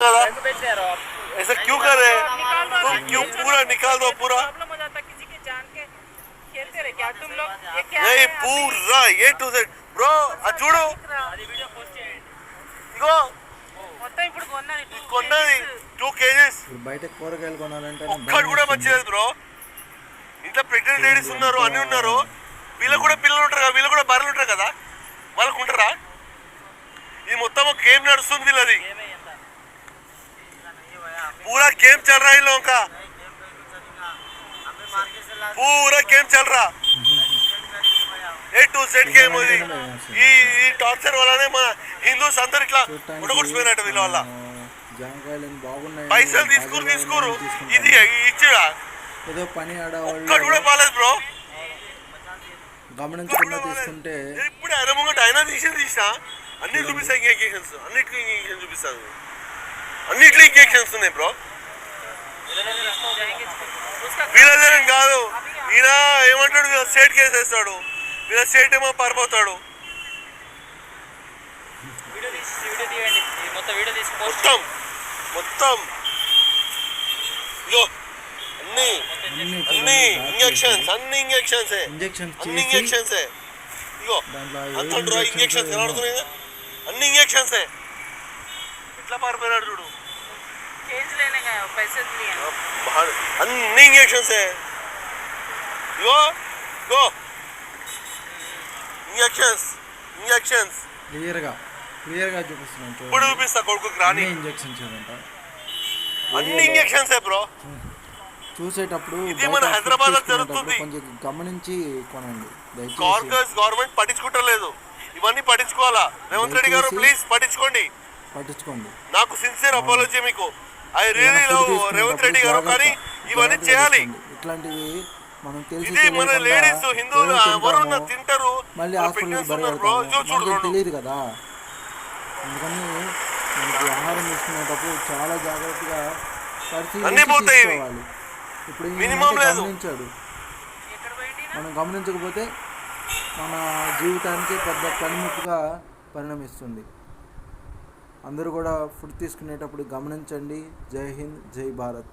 दादा ऐसा क्यों कर रहे हैं तुम? क्यों पूरा निकाल दो पूरा? खेलते रहे क्या तुम लोग? ये क्या नहीं है? पूरा ये टू सेट ब्रो చూడు ఇగో మొత్తం ఇప్పుడు కొన్నది 2 kgs ఇప్పుడు బయట కూరగాయలు కొనాలంటే ఒక్కడు కూడా మంచిది బ్రో. ఇంత ప్రెగ్నెంట్ లేడీస్ ఉన్నారు, అన్ని ఉన్నారు, వీళ్ళకు కూడా పిల్లలు ఉంటారు కదా, వీళ్ళు కూడా బర్రెలు ఉంటారు కదా, వాళ్ళకు ఉంటారా? ఇది మొత్తం ఒక గేమ్ నడుస్తుంది వీళ్ళది, पूरा गेम चल रहा है इन लोगों का, पूरा गेम चल रहा ए टू जेड गेम ఉంది. ఈ టార్చర్ వల్లనే మన హిందూస్ అందరు ఇట్లా ఉడగొట్టుకుపోయినట్టు వీళ్ళ వల్ల. జాంకాయలు బాగున్నాయి, పైసలు తీసుకోరు ఇది ఇచ్చిరా ఏదో పని ఆడవాళ్ళు ఒక్కడు కూడా బాలేదు బ్రో. గమనించకుండా తీసుకుంటే ఇప్పుడు ఆయన ముంగట ఆయన తీసినా అన్ని చూపిస్తాయి ఇంజెక్షన్స్, అన్నిటికీ ఇంజెక్షన్ చూపిస్తాను, అన్నిట్లో ఇంజెక్షన్స్ ఉన్నాయి బ్రో. వీళ్ళ కాదు, ఈయన ఏమంటాడు, వీళ్ళ స్టేట్ కేసు వేస్తాడు, వీళ్ళ స్టేట్ ఏమో పారిపోతాడు. మొత్తం మొత్తం ఇగో అన్ని అన్ని ఇంజెక్షన్స్, అన్ని ఇంజెక్షన్సే, అన్ని ఇంజెక్షన్సే. ఇగో అంత ఇంజెక్షన్స్ ఎలా ఆడుతున్నాయి, అన్ని ఇంజెక్షన్సే. ఎట్లా పారిపోయినాడు చూడు, అన్ని ఇంజెక్షన్సే. ఇగో గో ఇంజెక్షన్స్ ఇంజెక్షన్స్ క్లియర్గా చూపిస్తున్నాను. ఇప్పుడు చూపిస్తా కొడుకు రాని ఇంజెక్షన్స్ అన్ని ఇంజెక్షన్సే బ్రో. చూసేటప్పుడు ఇది మన హైదరాబాద్ లో జరుగుతుంది, కొంచెం గమనించి కొనండి. గవర్నమెంట్ పట్టించుకుంటలేదు, ఇవన్నీ పట్టించుకోవాలా. రేవంత్ రెడ్డి గారు ప్లీజ్ పట్టించుకోండి. నాకు సిన్సియర్ అపాలజీ మీకు, I really love Revanth Reddy గారు, కానీ ఇవన్నీ చేయాలి. ఇట్లాంటివి మనం తెలిసి మన లేడీస్ హిందువులు ఎవరున్నా తింటారు, మళ్ళీ హాస్పిటల్ తెలియదు కదా. అందుకని మనకి ఆహారం తీసుకునేటప్పుడు చాలా జాగ్రత్తగా పరిశీలించుకోవాలి. ఇప్పుడు గమనించాడు, మనం గమనించకపోతే మన జీవితానికి పెద్ద పనిముట్టుగా పరిణమిస్తుంది. అందరూ కూడా ఫుడ్ తీసుకునేటప్పుడు గమనించండి. జై హింద్, జై భారత్.